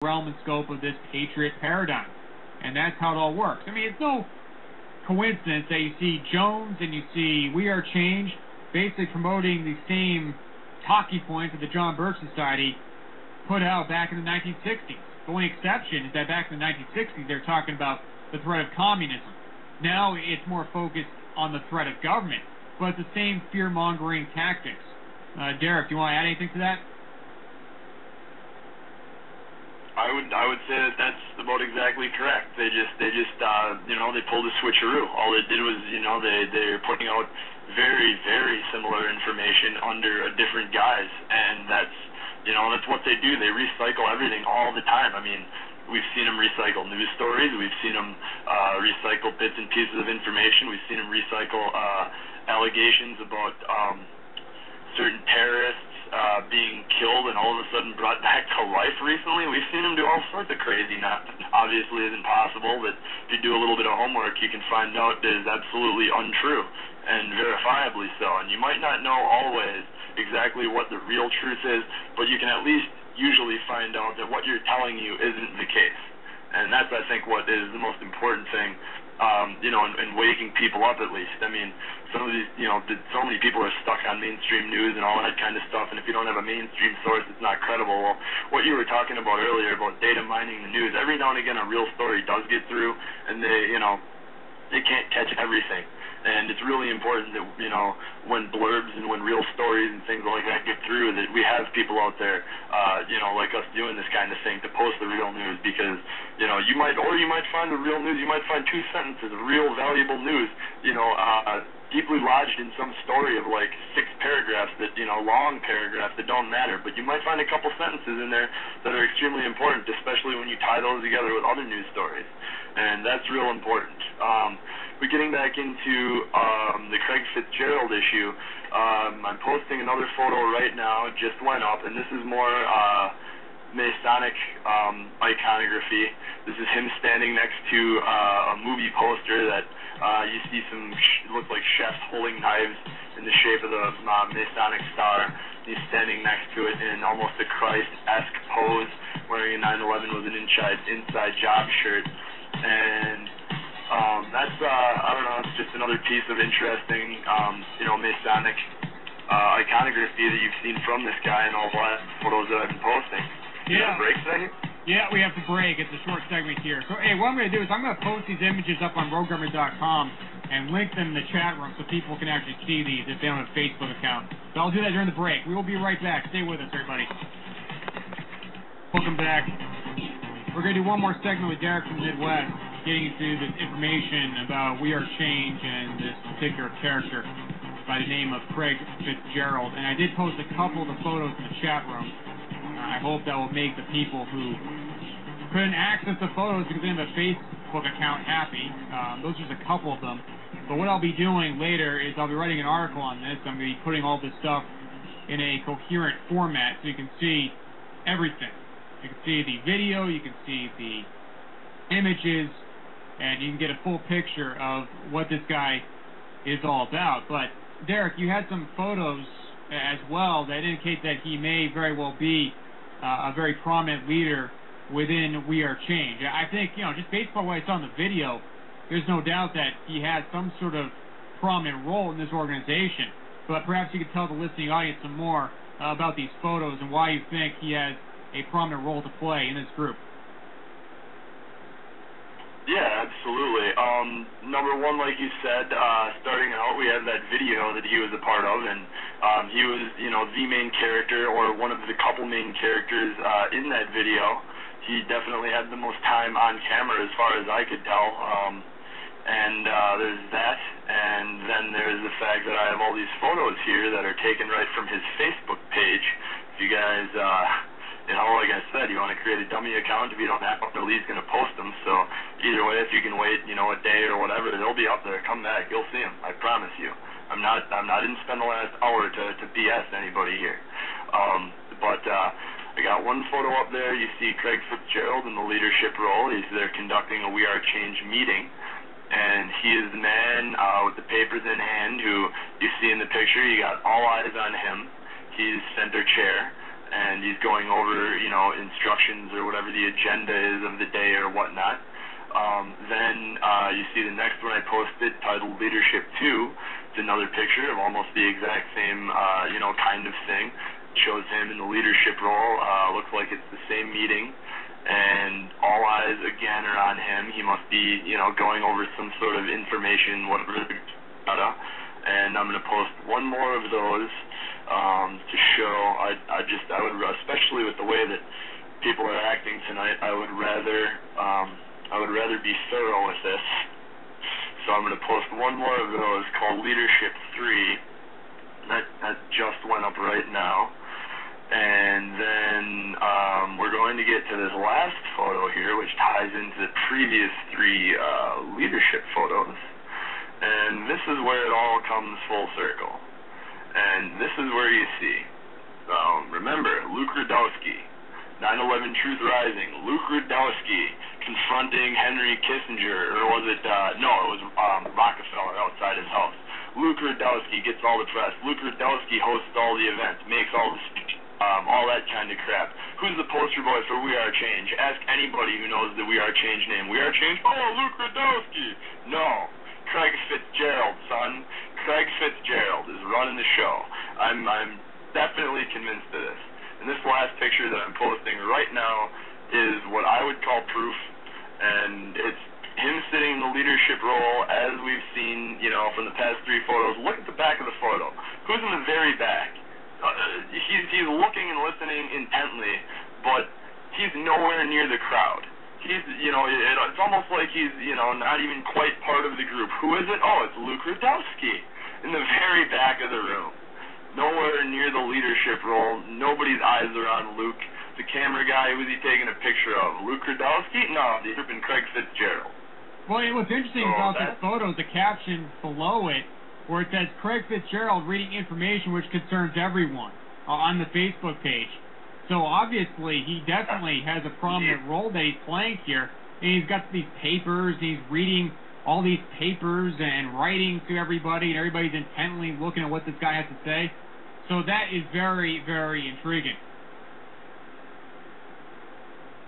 realm and scope of this patriot paradigm. And that's how it all works. I mean, it's no coincidence that you see Jones and you see We Are Change basically promoting the same talking points that the John Birch Society put out back in the 1960s. The only exception is that back in the 1960s, they were talking about the threat of communism. Now it's more focused on the threat of government, but it's the same fear-mongering tactics. Derek, do you want to add anything to that? I would say that that's about exactly correct. They just you know, they pulled a switcheroo. All they did was, you know, they're putting out very, very similar information under a different guise, and that's, you know, that's what they do. They recycle everything all the time. I mean, we've seen them recycle news stories. We've seen them recycle bits and pieces of information. We've seen them recycle allegations about certain terrorists being killed and all of a sudden brought back to life recently. We've seen them do all sorts of crazy, not obviously isn't possible, but if you do a little bit of homework, you can find out that is absolutely untrue and verifiably so. And you might not know always exactly what the real truth is, but you can at least usually find out that what you're telling you isn't the case. And that's, I think, what is the most important thing, you know, in waking people up at least. I mean, some of these, you know, so many people are stuck on mainstream news and all that kind of stuff, and if you don't have a mainstream source, it's not credible. Well, what you were talking about earlier about data mining the news, every now and again a real story does get through, and they, you know, they can't catch everything. And it's really important that, you know, when blurbs and when real stories and things like that get through, that we have people out there, you know, like us doing this kind of thing to post the real news, because, you know, you might find the real news, you might find 2 sentences of real valuable news, you know, deeply lodged in some story of like 6 paragraphs that, you know, long paragraphs that don't matter, but you might find a couple sentences in there that are extremely important, especially when you tie those together with other news stories, and that's real important. But getting back into the Craig Fitzgerald issue, I'm posting another photo right now. It just went up, and this is more Masonic iconography. This is him standing next to a movie poster that you see some, it looks like chefs holding knives in the shape of the Masonic star. He's standing next to it in almost a Christ-esque pose, wearing a 9/11 with an inside job shirt. And that's, I don't know, it's just another piece of interesting, you know, Masonic iconography that you've seen from this guy in all the last photos that I've been posting. Yeah. Break thing? Yeah, we have to break. It's a short segment here. So, hey, what I'm going to do is I'm going to post these images up on roadgovernment.com and link them in the chat room so people can actually see these if they don't have a Facebook account. So I'll do that during the break. We will be right back. Stay with us, everybody. Welcome back. We're going to do one more segment with Derek from the Midwest, getting into this information about We Are Change and this particular character by the name of Craig Fitzgerald. And I did post a couple of the photos in the chat room. I hope that will make the people who couldn't access the photos because they have a Facebook account happy. Those are just a couple of them. But what I'll be doing later is I'll be writing an article on this. I'm going to be putting all this stuff in a coherent format so you can see everything. You can see the video, you can see the images, and you can get a full picture of what this guy is all about. But, Derek, you had some photos as well that indicate that he may very well be a very prominent leader within We Are Change. I think, you know, just based on what I saw in the video, there's no doubt that he has some sort of prominent role in this organization. But perhaps you could tell the listening audience some more about these photos and why you think he has a prominent role to play in this group. Yeah, absolutely. Number one, like you said, starting out, we have that video that he was a part of, and he was, you know, the main character, or one of the couple main characters in that video. He definitely had the most time on camera, as far as I could tell. And there's that, and then there's the fact that I have all these photos here that are taken right from his Facebook page. If you guys, you know, like I said, you want to create a dummy account, if you don't have one, Lee's going to post them. So either way, if you can wait, you know, a day or whatever, they'll be up there. Come back, you'll see them. I promise you. I didn't spend the last hour to BS anybody here. But I got one photo up there. You see Craig Fitzgerald in the leadership role. He's there conducting a We Are Change meeting. And he is the man with the papers in hand who you see in the picture. You got all eyes on him. He's center chair. and he's going over, instructions or whatever the agenda is of the day or whatnot. Then you see the next one I posted titled Leadership 2. It's another picture of almost the exact same, kind of thing. It shows him in the leadership role. Looks like it's the same meeting, and all eyes again are on him. He must be, going over some sort of information, whatever, and I'm going to post one more of those to show. I would, especially with the way that people are acting tonight, I would rather be thorough with this. So I'm going to post one more of those called Leadership 3. That just went up right now. And then we're going to get to this last photo here, which ties into the previous 3 leadership photos. And this is where it all comes full circle. And this is where you see, remember, Luke Rudkowski, 9/11 Truth Rising, Luke Rudkowski confronting Henry Kissinger, or was it, no, it was Rockefeller outside his house. Luke Rudkowski gets all the press. Luke Rudkowski hosts all the events, makes all the speeches, all that kind of crap. Who's the poster boy for We Are Change? Ask anybody who knows the We Are Change name. We Are Change? Oh, Luke Rudkowski. No. Craig Fitzgerald, son. Craig Fitzgerald is running the show. I'm definitely convinced of this. And this last picture that I'm posting right now is what I would call proof, and it's him sitting in the leadership role as we've seen, from the past 3 photos. Look at the back of the photo. Who's in the very back? He's looking and listening intently, but he's nowhere near the crowd. He's, it's almost like he's, not even quite part of the group. Who is it? Oh, it's Luke Rudkowski in the very back of the room. Nowhere near the leadership role. Nobody's eyes are on Luke. The camera guy, who was he taking a picture of? Luke Rudkowski? No, the group in Craig Fitzgerald. Well, what's interesting about this photo is the caption below it, where it says Craig Fitzgerald reading information which concerns everyone on the Facebook page. So obviously he definitely has a prominent role that he's playing here. And he's got these papers, he's reading all these papers and writing to everybody, and everybody's intently looking at what this guy has to say. So that is very, very intriguing.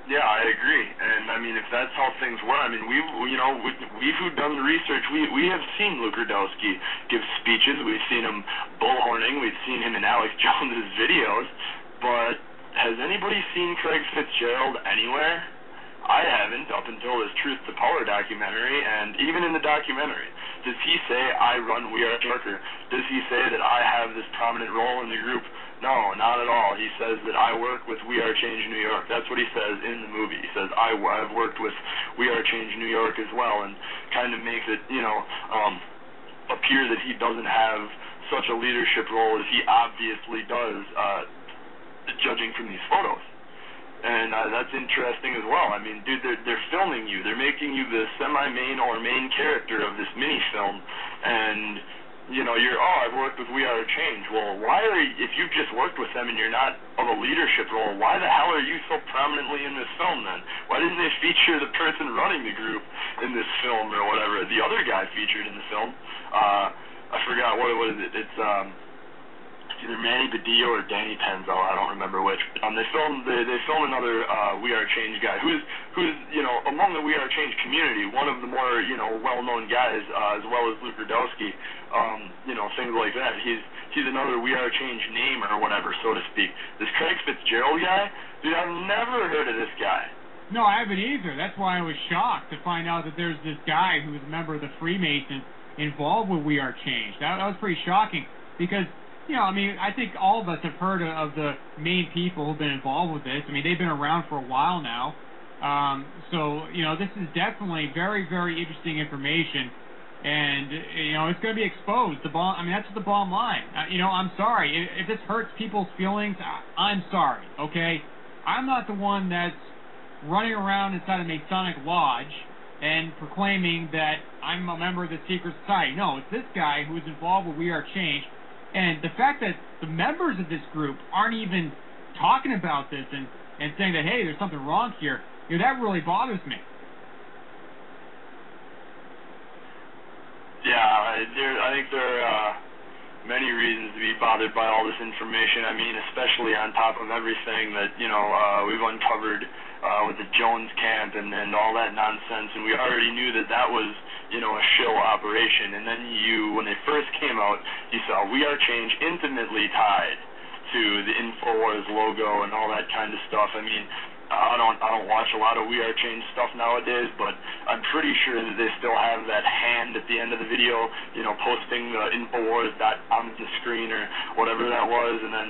Yeah, I agree. And I mean, if that's how things were, I mean, we've who've done the research, we have seen Luke Rudkowski give speeches. We've seen him bullhorning. We've seen him in Alex Jones's videos. But has anybody seen Craig Fitzgerald anywhere? I haven't, up until this Truth to Power documentary, and even in the documentary. Does he say, I run We Are Change? Does he say that I have this prominent role in the group? No, not at all. He says that I work with We Are Change New York. That's what he says in the movie. He says, I've worked with We Are Change New York as well, and kind of makes it, appear that he doesn't have such a leadership role as he obviously does, judging from these photos. And that's interesting as well. I mean, dude, they're filming you. They're making you the semi-main or main character of this mini-film, and I've worked with We Are Change. Well, if you've just worked with them and you're not of a leadership role, why the hell are you so prominently in this film then? Why didn't they feature the person running the group in this film or whatever? The other guy featured in the film, I forgot, what is it? It's either Manny Badillo or Danny Penzo, I don't remember which. They film another We Are Change guy who's among the We Are Change community, one of the more well-known guys, as well as Luke Rudkowski, things like that. He's another We Are Change name or whatever, so to speak. This Craig Fitzgerald guy, dude, I've never heard of this guy. No, I haven't either. That's why I was shocked to find out that there's this guy who's a member of the Freemason involved with We Are Change. That was pretty shocking because, I think all of us have heard of the main people who've been involved with this. I mean, they've been around for a while now. So this is definitely very, very interesting information. And, it's going to be exposed. That's what the bottom line. I'm sorry. If this hurts people's feelings, I'm sorry, okay? I'm not the one that's running around inside a Masonic lodge and proclaiming that I'm a member of the secret society. No, it's this guy who is involved with We Are Change. And the fact that the members of this group aren't even talking about this and saying that, hey, there's something wrong here, that really bothers me. Yeah, I think they're many reasons to be bothered by all this information. I mean, especially on top of everything that, we've uncovered with the Jones camp and all that nonsense, and we already knew that that was, a shill operation. And then when they first came out, you saw We Are Change intimately tied to the InfoWars logo and all that kind of stuff. I mean, I don't watch a lot of We Are Change stuff nowadays, but I'm pretty sure that they still have that hand at the end of the video, posting the InfoWars on the screen or whatever that was, and then